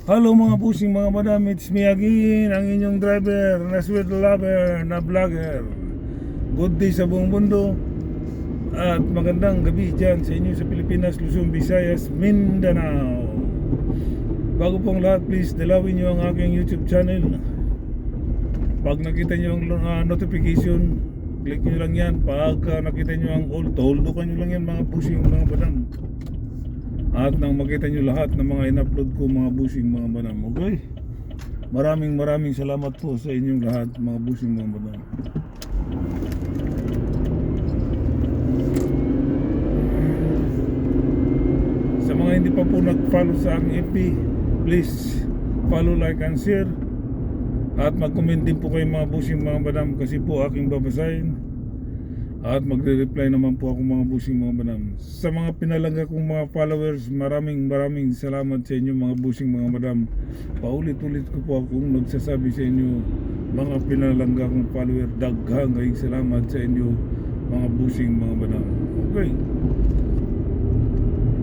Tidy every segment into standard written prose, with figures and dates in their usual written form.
Hello mga pusing mga madam, it's me again, ang inyong driver, na sweet lover, na vlogger. Good day sa buong mundo at magandang gabi dyan sa inyo sa Pilipinas, Luzon, Visayas, Mindanao. Bago pong lahat, please dalawin nyo ang aking YouTube channel. Pag nakita nyo ang notification, click nyo lang yan. Pag nakita nyo ang all, toldokan nyo lang yan mga pusing mga madam. At nang makita nyo lahat ng mga in-upload ko mga busing mga madam. Okay? Maraming salamat po sa inyong lahat mga busing mga madam. Sa mga hindi pa po nag-follow sa aking FB, please follow, like and share. At mag-comment din po kayo mga busing mga madam, kasi po aking babasahin. At magre-reply naman po ako mga busing mga madam. Sa mga pinalangga kong mga followers, maraming salamat sa inyo mga busing mga madam. Paulit-ulit ko po akong nagsasabi sa inyo mga pinalangga kong follower. Daghang kayong salamat sa inyo mga busing mga madam. Okay,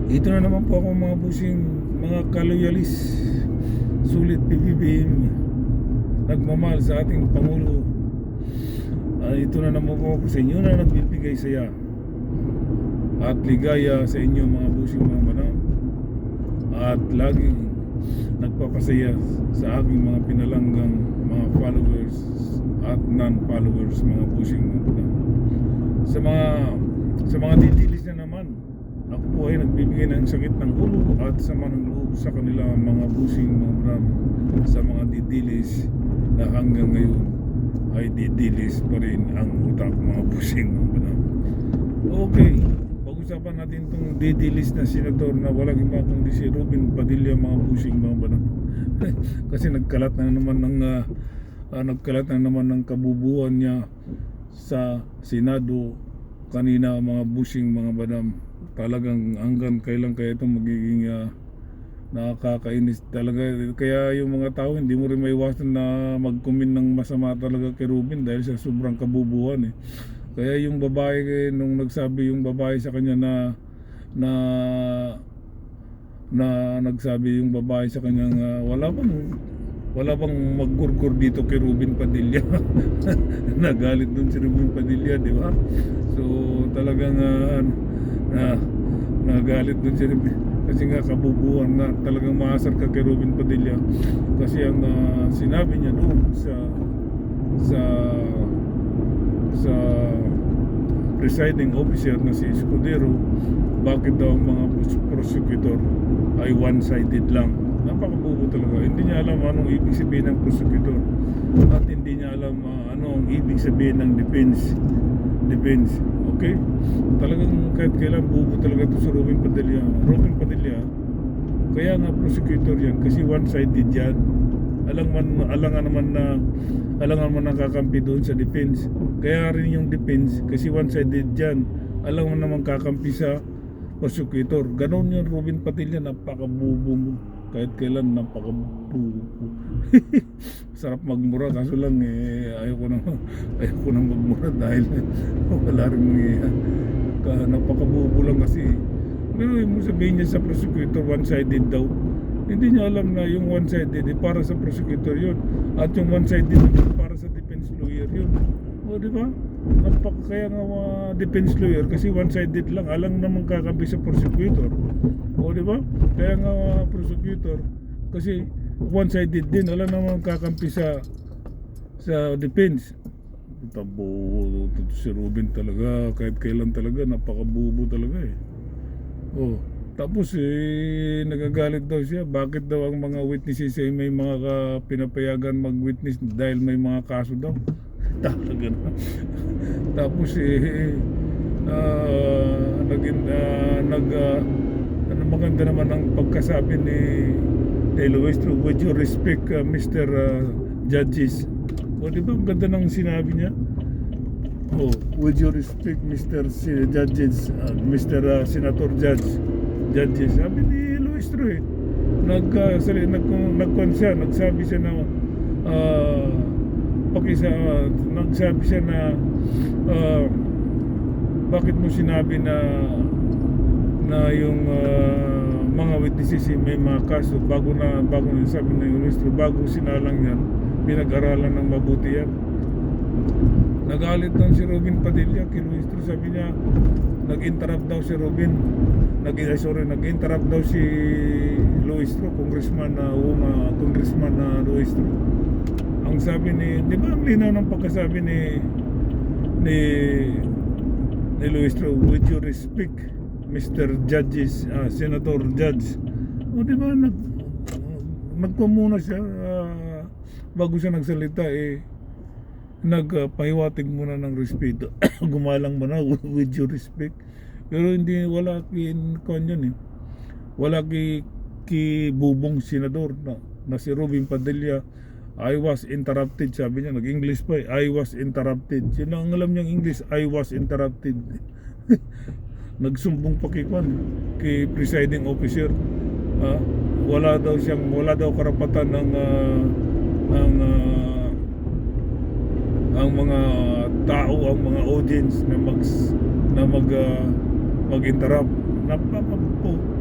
ito na naman po ako mga busing mga kaloyalis, sulit PBBM, nagmamahal sa ating Pangulo. Ito na naman po ako sa inyo na nagbibigay saya at ligaya sa inyo mga busing mga madam, at laging nagpapasaya sa aking mga pinalanggang mga followers at non-followers mga busing mga madam. Sa mga didilis na naman, ako po ay nagbibigay ng sakit ng ulo at sama ng loob sa kanila mga busing mga madam. Sa mga didilis na hanggang ngayon ay didilis pa rin ang utak mga busing mga madam. Okay, pag-usapan natin itong didilis na senador na walang iba kundi si Robin Padilla mga busing mga madam. Kasi nagkalat na naman ng kabubuhan niya sa Senado kanina mga busing mga madam. Talagang hanggang kailan kaya ito magiging nakakainis talaga. Kaya yung mga tao hindi mo rin maiwasan na mag-comment ng masama talaga kay Robin dahil sa sobrang kabubuhan Kaya yung babae, nung nagsabi yung babae sa kanya na nagsabi yung babae sa kanya wala bang maggurgur dito kay Robin Padilla. Nagalit dun si Robin Padilla, di ba? So talagang nagalit dun si Robin, kasi nga kabubuhan nga, talagang maasar ka kay Robin Padilla. Kasi ang sinabi niya doon sa presiding officer na si Escudero, bakit daw ang mga prosecutor ay one-sided lang. Napakabubo talaga. Hindi niya alam anong ibig sabihin ng prosecutor, at hindi niya alam ano ang ibig sabihin ng defense. Okay? Talagang kahit kailan bubo talaga ito sa Robin Padilla. Kaya nga prosecutor yan kasi one-sided yan. Alangan naman nakakampi doon sa defense. Kaya rin yung defense kasi one-sided yan. Alangan naman kakampi sa prosecutor. Ganon yung Robin Padilla, napakabubo mo. Kahit kailan napakabubo. Sarap magmura, kaso lang ayoko nang magmura dahil wala rin napakabubo lang kasi. Pero mo sabihin niya sa prosecutor one-sided daw. Hindi niya alam na yung one-sided para sa prosecutor yun, at yung one-sided para sa defense lawyer yun. O di ba? Kaya nga defense lawyer kasi one-sided lang, alang naman kakampi sa prosecutor. O di ba? Kaya nga prosecutor kasi one-sided din, alam naman kakampi sa defense. Tabo si Robin talaga, kahit kailan talaga napakabubo talaga Oh, tapos nagagalit daw siya. Bakit daw ang mga witnesses ay may mga pinapayagan mag-witness dahil may mga kaso daw. Talaga na. Tapos maganda naman ang pagkasabi ni Eloistro, would you respect Mr. Judges? O di ba ang ganda ng sinabi niya? Oh, would you respect Mr. Judges, Mr. Senator Judges? Sabi ni Eloistro nagsabi siya na nagsabi siya na bakit mo sinabi na yung mga witnesses may mga kaso bago sabi ng ministro, bago sinalang yan, pinag-aralan ng mabuti yan. Nagalit daw si Robin Padilla kay Luistro, sabi niya nag-interrupt daw si Robin, nag-interrupt daw si Luistro, congressman na Luistro. Ang sabi di ba ang linaw ng pagkasabi ni Luistro, with your respect Mr. Judges, Senator Judge. O di ba nagpamuna siya bago siya nagsalita, nagpahiwatig muna ng respeto. Gumalang muna with your respect. Pero wala wala ki bubong senador na si Robin Padilla. I was interrupted, sabi niya, nag-English pa I was interrupted. Sino ang alam niyang English? I was interrupted. Nagsumbong pa kay presiding officer. Wala daw karapatan ang mga tao, ang mga audience na mag-interrupt.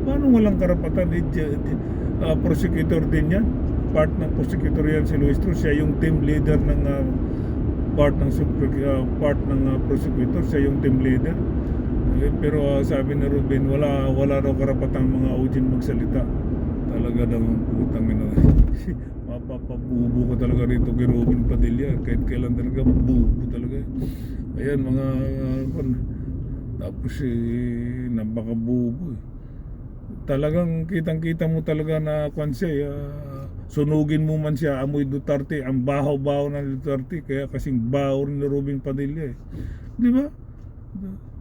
Paano walang karapatan? Prosecutor din yan. Part ng prosecutor yan si Luistro. Siya yung team leader ng part ng prosecutor. Siya yung team leader. Pero sabi ni Ruben, wala raw karapatan mga audience magsalita. Talaga daw putang ina. Mapapabubo ko talaga rito kay Robin Padilla. Kahit kailan talaga bubo talaga. Ayan mga tapos napakabubo. Talagang kitang-kita mo talaga na sunugin mo man siya, amoy Duterte, ang bahaw-bahaw ng Duterte, kaya kasing bahaw rin ni Robin Padilla di ba?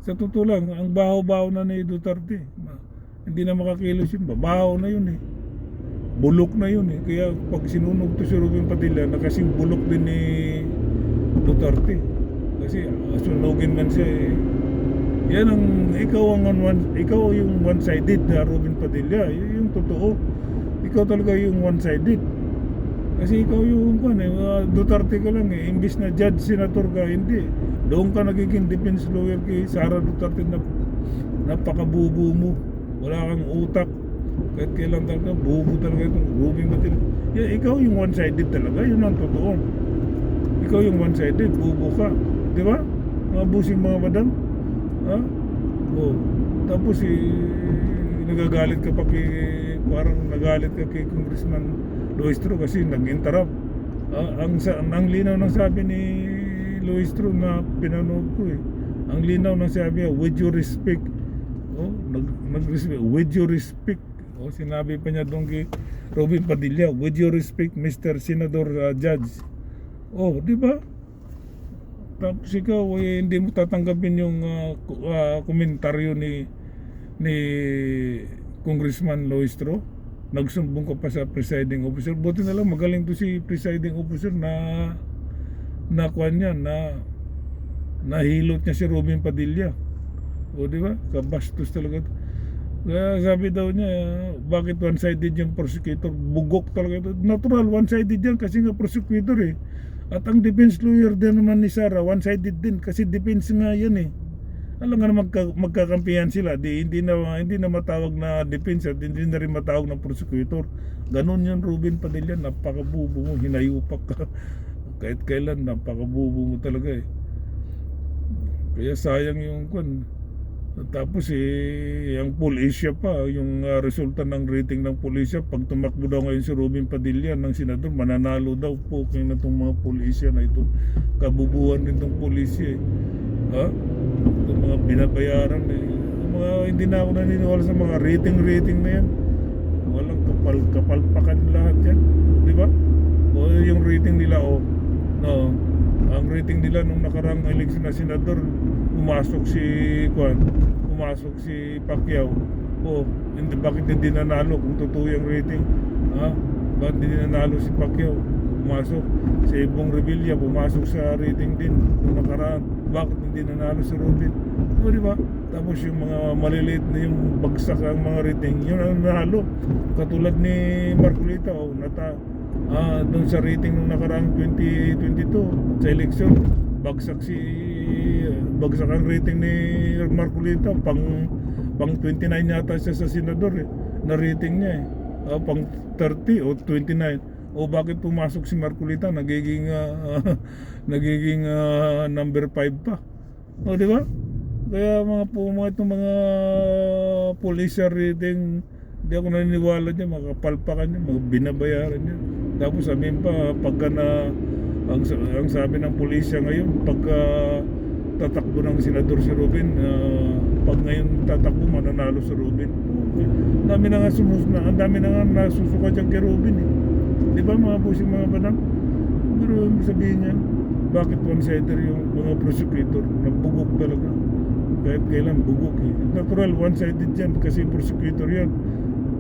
Sa totoo lang, ang bahaw-bahaw na ni Duterte, hindi na makakilos yun, bahaw na yun bulok na yun kaya pag sinunog to si Robin Padilla, nakasing bulok din ni Duterte kasi sunugin man siya yan ikaw yung one-sided na Robin Padilla, yung totoo. Ikaw talaga yung one-sided. Kasi ikaw yung Duterte ka lang imbis na judge, senator ka, hindi. Doon ka nagiging defense lawyer kay Sara Duterte na napakabubo mo. Wala kang utak. Kahit kailan talaga, bubo talaga itong Robin Padilla. Ikaw yung one-sided talaga, yun ang totoo. Ikaw yung one-sided, bubo ka. Di ba? Mga busing mga madam. Tapos nagagalit ka pa parang nagalit ka kay Congressman Luistro kasi nag-interrupt. Ang linaw ng sabi ni Luistro na pinanood ko ang linaw ng sabi with your respect. With your respect. Sinabi pa niya doon kay Robin Padilla, with your respect Mr. Senador Judge. Di ba? Tapos ikaw hindi mo tatanggapin yung komentaryo ni Congressman Luistro. Nagsumbong ka pa sa presiding officer. Buti na lang magaling to si presiding officer na nahilot niya si Robin Padilla. Di ba? Kabastos talaga. Kaya sabi daw niya, bakit one-sided yung prosecutor? Bugok talaga ito. Natural, one-sided yan kasi nga prosecutor At ang defense lawyer din naman ni Sara, one-sided din kasi defense nga yan Alam nga na magkakampihan sila, hindi na matawag na defense at hindi na rin matawag na prosecutor. Ganon yun Robin Padilla, napakabubo mo, hinayupak ka. Kahit kailan, napakabubo mo talaga Kaya sayang yung Tapos ang pulisya pa, yung resulta ng rating ng pulisya, pag tumakbo daw ngayon si Robin Padilla ng senador, mananalo daw po kayo na itong mga pulisya na ito. Kabubuhan din itong pulisya itong mga binabayaran mga hindi na ako naniniwala sa mga rating na yan. Walang kapalpakan lahat yan, di ba? Yung rating nila ang rating nila nung nakarang eleksyon na senador, pumasok si Pacquiao. Bakit hindi nanalo kung totoo yung rating? Bakit hindi nanalo si Pacquiao? Pumasok si Bong Revilla, pumasok sa rating din kung nakaraan. Bakit hindi nanalo si Robin? Di ba? Tapos yung mga maliliit na yung bagsak ang mga rating, yun ang nanalo. Katulad ni Marcolita doon sa rating nung nakaraang 2022 sa eleksyon, bagsak ang rating ni Marcolita, pang 29 yata siya sa senador na rating niya eh. Pang 30 o 29. O bakit pumasok si Marcolita nagiging nagiging number 5 pa. O di ba? Kaya mga itong mga police rating, hindi ako naniniwala niya, makapalpakan niya, mga binabayaran niya. Tapos sabihin pa, pagka na, ang sabi ng pulisya ngayon, pagka tatakbo ng senador si Robin, pag ngayon tatakbo, mananalo si Robin. Okay. Ang dami na nga nasusuka dyan kay Robin eh. Di ba mga busing mga banang? Pero sabihin niya, bakit one-sider yung mga prosecutor? Nagbugok talaga. Kahit kailan bugok eh. Natural one-sided yan kasi prosecutor yan.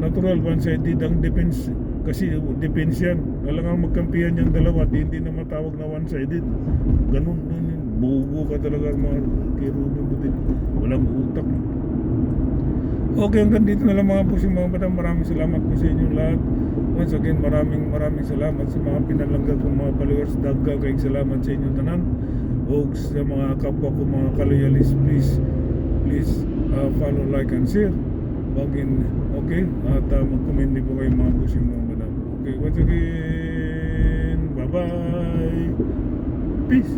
Natural one-sided ang defense kasi defense yan. Alangang magkampihan yung dalawa at hindi na matawag na one-sided. Ganun dun yun. Bugo ka talaga mga kay Ruben Butin. Walang utak eh. Okay, hanggang dito na lang mga pusing mga batang. Maraming salamat po sa inyong lahat. Once again, maraming salamat sa mga pinalangga kong mga followers. Dagga kayong salamat sa inyong tanan. O sa mga kapwa ko mga kaloyalis, please follow, like and share. Okay, at mag-comment din po kayo mga pusing mga batang. Okay, once again, bye bye, peace.